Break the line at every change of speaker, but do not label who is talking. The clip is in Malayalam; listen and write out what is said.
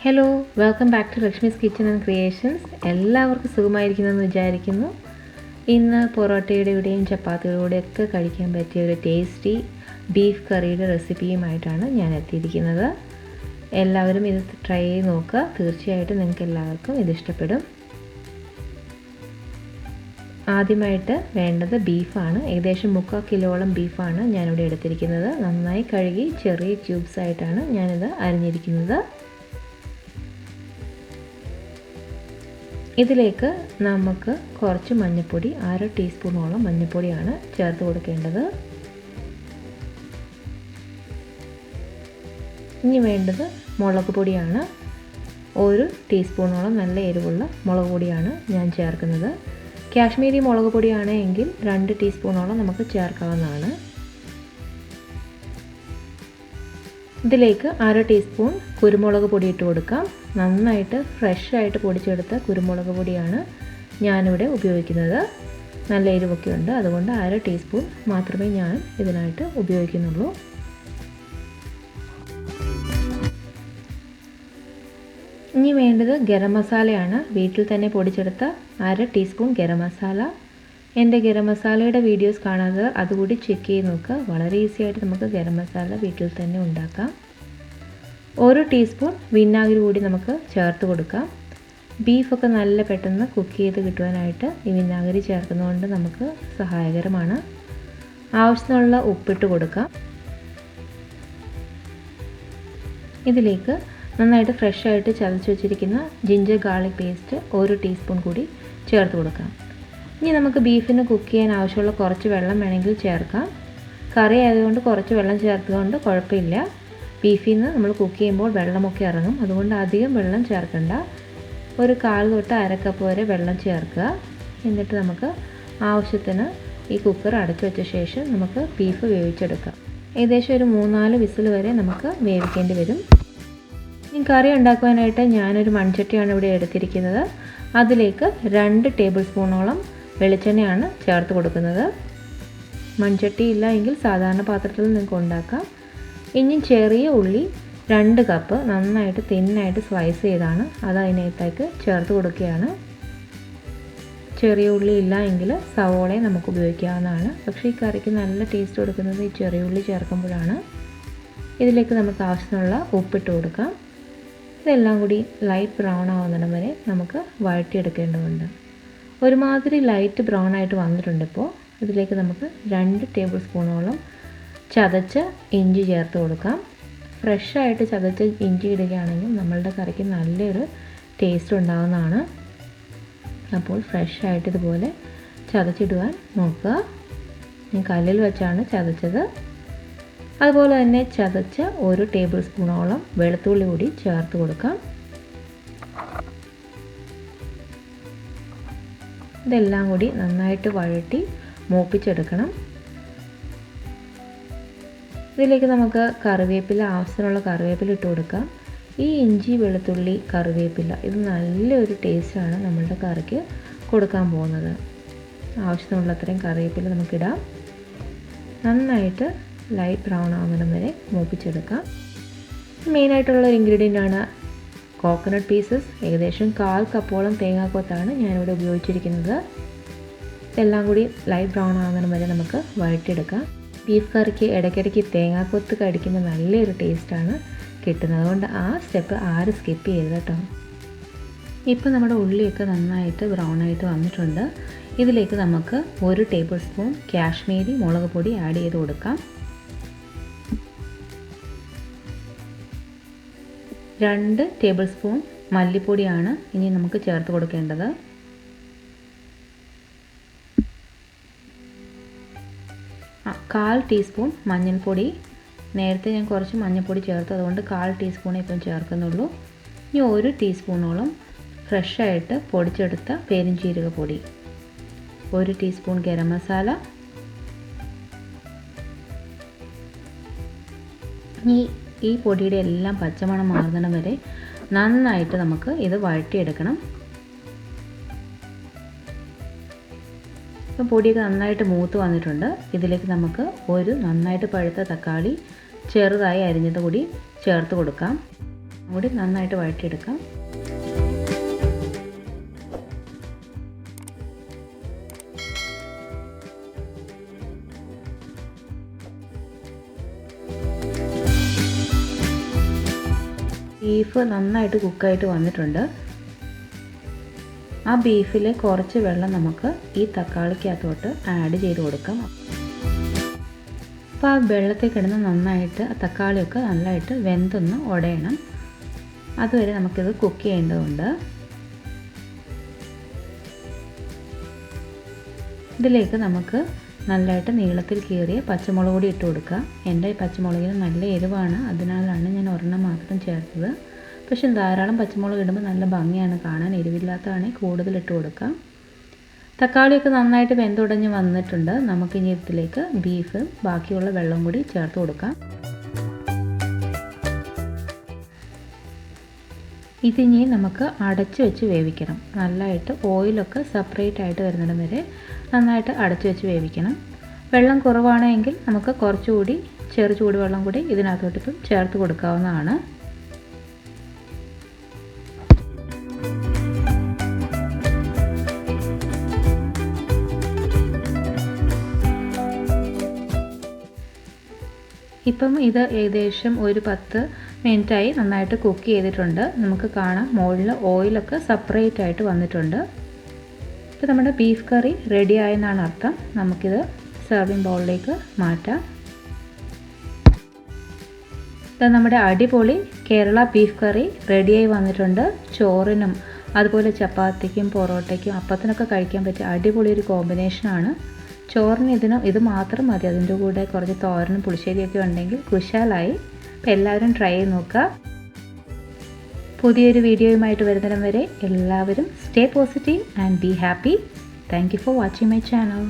Hello, welcome back to Lakshmi's kitchen and creations. എല്ലാവർക്കും സുഖമായിരിക്കുമെന്ന് വിചാരിക്കുന്നു. ഇന്ന് പൊറോട്ടയുടെയും ചപ്പാത്തിയുടെയൊക്കെ കഴിക്കാൻ പറ്റിയ ഒരു ടേസ്റ്റി ബീഫ് കറിയുടെ റെസിപ്പിയുമായിട്ടാണ് ഞാൻ എത്തിയിരിക്കുന്നത്. എല്ലാവരും ഇത് ട്രൈ ചെയ്ത് നോക്കുക. തീർച്ചയായിട്ടും നിങ്ങൾക്ക് എല്ലാവർക്കും ഇത് ഇഷ്ടപ്പെടും. ആദ്യമായിട്ട് വേണ്ടത് ബീഫാണ്. ഏകദേശം 3/4 കിലോളം ബീഫാണ് ഞാനിവിടെ എടുത്തിരിക്കുന്നത്. നന്നായി കഴുകി ചെറിയ ക്യൂബ്സ് ആയിട്ടാണ് ഞാനിത് അരിഞ്ഞിരിക്കുന്നത്. ഇതിലേക്ക് നമുക്ക് കുറച്ച് മഞ്ഞൾപ്പൊടി, 1/2 ടീസ്പൂണോളം മഞ്ഞൾപ്പൊടിയാണ് ചേർത്ത് കൊടുക്കേണ്ടത്. ഇനി വേണ്ടത് മുളക് പൊടിയാണ്. 1 ടീസ്പൂണോളം നല്ല എരിവുള്ള മുളക് പൊടിയാണ് ഞാൻ ചേർക്കുന്നത്. കാശ്മീരി മുളക് പൊടിയാണ് എങ്കിൽ 2 ടീസ്പൂണോളം നമുക്ക് ചേർക്കാവുന്നതാണ്. ഇതിലേക്ക് 1/2 ടീസ്പൂൺ കുരുമുളക് പൊടി ഇട്ട് കൊടുക്കാം. നന്നായിട്ട് ഫ്രഷായിട്ട് പൊടിച്ചെടുത്ത കുരുമുളക് പൊടിയാണ് ഞാനിവിടെ ഉപയോഗിക്കുന്നത്. നല്ല എരിവൊക്കെ ഉണ്ട്, അതുകൊണ്ട് 1/2 ടീസ്പൂൺ മാത്രമേ ഞാൻ ഇതിനായിട്ട് ഉപയോഗിക്കുന്നുള്ളൂ. ഇനി വേണ്ടത് ഗരം മസാലയാണ്. വീട്ടിൽ തന്നെ പൊടിച്ചെടുത്ത 1/2 ടീസ്പൂൺ ഗരം മസാല. എൻ്റെ ഗരം മസാലയുടെ വീഡിയോസ് കാണാതെ അതുകൂടി ചെക്ക് ചെയ്ത് നോക്കുക. വളരെ ഈസി ആയിട്ട് നമുക്ക് ഗരം മസാല വീട്ടിൽ തന്നെ ഉണ്ടാക്കാം. 1 ടീസ്പൂൺ വിനാഗിരി കൂടി നമുക്ക് ചേർത്ത് കൊടുക്കാം. ബീഫൊക്കെ നല്ല പെട്ടെന്ന് കുക്ക് ചെയ്ത് കിട്ടുവാനായിട്ട് ഈ വിനാഗിരി ചേർക്കുന്നതുകൊണ്ട് നമുക്ക് സഹായകരമാണ്. ആവശ്യത്തിനുള്ള ഉപ്പിട്ട് കൊടുക്കാം. ഇതിലേക്ക് നന്നായിട്ട് ഫ്രഷായിട്ട് ചതച്ച് വെച്ചിരിക്കുന്ന ജിഞ്ചർ ഗാർലിക് പേസ്റ്റ് 1 ടീസ്പൂൺ കൂടി ചേർത്ത് കൊടുക്കാം. ഇനി നമുക്ക് ബീഫിന് കുക്ക് ചെയ്യാൻ ആവശ്യമുള്ള കുറച്ച് വെള്ളം വേണമെങ്കിൽ ചേർക്കാം. കറി ആയതുകൊണ്ട് കുറച്ച് വെള്ളം ചേർത്തുകൊണ്ട് കുഴപ്പമില്ല. ബീഫിൽ നിന്ന് നമ്മൾ കുക്ക് ചെയ്യുമ്പോൾ വെള്ളമൊക്കെ ഇറങ്ങും, അതുകൊണ്ട് അധികം വെള്ളം ചേർക്കണ്ട. 1/4 തൊട്ട് 1/2 കപ്പ് വരെ വെള്ളം ചേർക്കുക. എന്നിട്ട് നമുക്ക് ആവശ്യത്തിന് ഈ കുക്കർ അടച്ചു വെച്ച ശേഷം നമുക്ക് ബീഫ് വേവിച്ചെടുക്കാം. ഏകദേശം ഒരു 3-4 വിസിൽ വരെ നമുക്ക് വേവിക്കേണ്ടി വരും. ഈ കറി ഉണ്ടാക്കുവാനായിട്ട് ഞാനൊരു മൺചട്ടിയാണ് ഇവിടെ എടുത്തിരിക്കുന്നത്. അതിലേക്ക് 2 ടേബിൾ സ്പൂണോളം വെളിച്ചെണ്ണയാണ് ചേർത്ത് കൊടുക്കുന്നത്. മൺചട്ടി ഇല്ല എങ്കിൽ സാധാരണ പാത്രത്തിൽ നിങ്ങൾക്ക് ഉണ്ടാക്കാം. ഇനി ചെറിയ ഉള്ളി 2 കപ്പ് നന്നായിട്ട് തിന്നായിട്ട് സ്ലൈസ് ചെയ്താണ് അത് അതിനകത്തേക്ക് ചേർത്ത് കൊടുക്കുകയാണ്. ചെറിയ ഉള്ളി ഇല്ല എങ്കിൽ സവോളയെ നമുക്ക് ഉപയോഗിക്കാവുന്നതാണ്. പക്ഷേ ഈ കറിക്ക് നല്ല ടേസ്റ്റ് കൊടുക്കുന്നത് ഈ ചെറിയ ഉള്ളി ചേർക്കുമ്പോഴാണ്. ഇതിലേക്ക് നമുക്ക് ആവശ്യത്തിനുള്ള ഉപ്പിട്ട് കൊടുക്കാം. ഇതെല്ലാം കൂടി ലൈറ്റ് ബ്രൗൺ ആവുന്നിടം വരെ നമുക്ക് വഴറ്റിയെടുക്കേണ്ടതുണ്ട്. ഒരുമാതിരി ലൈറ്റ് ബ്രൗൺ ആയിട്ട് വന്നിട്ടുണ്ട്. ഇപ്പോൾ ഇതിലേക്ക് നമുക്ക് 2 ടേബിൾ സ്പൂണോളം ചതച്ച ഇഞ്ചി ചേർത്ത് കൊടുക്കാം. ഫ്രഷായിട്ട് ചതച്ച ഇഞ്ചി ഇടുകയാണെങ്കിൽ നമ്മളുടെ കറിക്ക് നല്ലൊരു ടേസ്റ്റ് ഉണ്ടാകുന്നതാണ്. അപ്പോൾ ഫ്രഷായിട്ട് ഇതുപോലെ ചതച്ചിടുവാൻ നോക്കുക. ഞാൻ കല്ലിൽ വെച്ചാണ് ചതച്ചത്. അതുപോലെ തന്നെ ചതച്ച 1 ടേബിൾ സ്പൂണോളം വെളുത്തുള്ളി കൂടി ചേർത്ത് കൊടുക്കാം. ഇതെല്ലാം കൂടി നന്നായിട്ട് വഴറ്റി മൂപ്പിച്ചെടുക്കണം. ഇതിലേക്ക് നമുക്ക് കറിവേപ്പില, ആവശ്യത്തിനുള്ള കറിവേപ്പില ഇട്ട് കൊടുക്കാം. ഈ ഇഞ്ചി, വെളുത്തുള്ളി, കറിവേപ്പില ഇത് നല്ലൊരു ടേസ്റ്റാണ് നമ്മളുടെ കറിക്ക് കൊടുക്കാൻ പോകുന്നത്. ആവശ്യത്തിനുള്ള അത്രയും കറിവേപ്പില നമുക്കിടാം. നന്നായിട്ട് ലൈറ്റ് ബ്രൗൺ ആവുന്നിടം വരെ മൂപ്പിച്ചെടുക്കാം. മെയിനായിട്ടുള്ള ഒരു ഇൻഗ്രീഡിയൻ്റാണ് കോക്കനട്ട് പീസസ്. ഏകദേശം 1/4 കപ്പോളം തേങ്ങാക്കൊത്താണ് ഞാനിവിടെ ഉപയോഗിച്ചിരിക്കുന്നത്. ഇതെല്ലാം കൂടി ലൈറ്റ് ബ്രൗൺ ആവുന്നിടം വരെ നമുക്ക് വഴറ്റിയെടുക്കാം. ബീഫ് കറിക്ക് ഇടയ്ക്കിടയ്ക്ക് തേങ്ങാക്കൊത്ത് കടിക്കുമ്പോൾ നല്ലൊരു ടേസ്റ്റാണ് കിട്ടുന്നത്. അതുകൊണ്ട് ആ സ്റ്റെപ്പ് ആരും സ്കിപ്പ് ചെയ്യരുത് കേട്ടോ. ഇപ്പോൾ നമ്മുടെ ഉള്ളിയൊക്കെ നന്നായിട്ട് ബ്രൗൺ ആയിട്ട് വന്നിട്ടുണ്ട്. ഇതിലേക്ക് നമുക്ക് 1 ടേബിൾ സ്പൂൺ കാശ്മീരി മുളക് പൊടി ആഡ് ചെയ്ത് കൊടുക്കാം. 2 ടേബിൾ സ്പൂൺ മല്ലിപ്പൊടിയാണ് ഇനി നമുക്ക് ചേർത്ത് കൊടുക്കേണ്ടത്. 1/4 ടീസ്പൂൺ മഞ്ഞൾപ്പൊടി. നേരത്തെ ഞാൻ കുറച്ച് മഞ്ഞൾപ്പൊടി ചേർത്ത്, അതുകൊണ്ട് 1/4 ടീസ്പൂണേ ഇപ്പം ചേർക്കുന്നുള്ളൂ. ഇനി 1 ടീസ്പൂണോളം ഫ്രഷായിട്ട് പൊടിച്ചെടുത്ത പെരുംജീരക പൊടി, 1 ടീസ്പൂൺ ഗരം മസാല. ഈ പൊടിയുടെ എല്ലാം പച്ചമണം മാറുന്നിടം വരെ നന്നായിട്ട് നമുക്ക് ഇത് വഴറ്റിയെടുക്കണം. ഇപ്പോൾ പൊടിയൊക്കെ നന്നായിട്ട് മൂത്ത് വന്നിട്ടുണ്ട്. ഇതിലേക്ക് നമുക്ക് ഒരു നന്നായിട്ട് പഴുത്ത തക്കാളി ചെറുതായി അരിഞ്ഞത് കൂടി ചേർത്ത് കൊടുക്കാം. കൂടി നന്നായിട്ട് വഴറ്റിയെടുക്കാം. ബീഫ് നന്നായിട്ട് കുക്കായിട്ട് വന്നിട്ടുണ്ട്. ആ ബീഫിലെ കുറച്ച് വെള്ളം നമുക്ക് ഈ തക്കാളിക്കകത്തോട്ട് ആഡ് ചെയ്ത് കൊടുക്കാം. അപ്പോൾ ആ വെള്ളത്തിൽ കിടന്ന് നന്നായിട്ട് ആ തക്കാളിയൊക്കെ നല്ലതായിട്ട് വെന്തൊന്ന് ഉടയണം. അതുവരെ നമുക്കിത് കുക്ക് ചെയ്യേണ്ടതുണ്ട്. ഇതിലേക്ക് നമുക്ക് നല്ലതായിട്ട് നീളത്തിൽ കീറിയ പച്ചമുളക് കൂടി ഇട്ട് കൊടുക്കുക. എൻ്റെ പച്ചമുളകിന് നല്ല എരിവാണ്, അതിനാലാണ് ഞാൻ ഒരെണ്ണം മാത്രം ചേർത്തത്. പക്ഷേ ധാരാളം പച്ചമുളക് ഇടുമ്പോൾ നല്ല ഭംഗിയാണ് കാണാൻ. എരിവില്ലാത്തതാണെങ്കിൽ കൂടുതൽ ഇട്ട് കൊടുക്കാം. തക്കാളിയൊക്കെ നന്നായിട്ട് വെന്തുടഞ്ഞ് വന്നിട്ടുണ്ട്. നമുക്കിനി ഇതിലേക്ക് ബീഫ് ബാക്കിയുള്ള വെള്ളം കൂടി ചേർത്ത് കൊടുക്കാം. ഇതിനി നമുക്ക് അടച്ചു വെച്ച് വേവിക്കണം. നല്ലതായിട്ട് ഓയിലൊക്കെ സെപ്പറേറ്റ് ആയിട്ട് വരുന്നിടം വരെ നന്നായിട്ട് അടച്ചു വെച്ച് വേവിക്കണം. വെള്ളം കുറവാണെങ്കിൽ നമുക്ക് കുറച്ചുകൂടി ചെറു ചൂടുവെള്ളം കൂടി ഇതിനകത്തോട്ടിപ്പം ചേർത്ത് കൊടുക്കാവുന്നതാണ്. ഇപ്പം ഇത് ഏകദേശം ഒരു 10 മിനിറ്റായി നന്നായിട്ട് കുക്ക് ചെയ്തിട്ടുണ്ട്. നമുക്ക് കാണാം മുകളിൽ ഓയിലൊക്കെ സെപ്പറേറ്റ് ആയിട്ട് വന്നിട്ടുണ്ട്. ഇപ്പോൾ നമ്മുടെ ബീഫ് കറി റെഡി ആയെന്നാണ് അർത്ഥം. നമുക്കിത് സെർവിങ് ബൗളിലേക്ക് മാറ്റാം. ഇത് നമ്മുടെ അടിപൊളി കേരള ബീഫ് കറി റെഡിയായി വന്നിട്ടുണ്ട്. ചോറിനും അതുപോലെ ചപ്പാത്തിക്കും പൊറോട്ടയ്ക്കും അപ്പത്തിനൊക്കെ കഴിക്കാൻ പറ്റിയ അടിപൊളി ഒരു കോമ്പിനേഷനാണ്. ചോറിന് ഇത് മാത്രം മതി. അതിൻ്റെ കൂടെ കുറച്ച് തോരനും പുളിശ്ശേരിയൊക്കെ ഉണ്ടെങ്കിൽ കുശാലായി. അപ്പോൾ എല്ലാവരും ട്രൈ ചെയ്ത് നോക്കുക. പുതിയൊരു വീഡിയോയുമായിട്ട് വരുന്നിടം വരെ എല്ലാവരും stay positive and be happy. Thank you for watching my channel.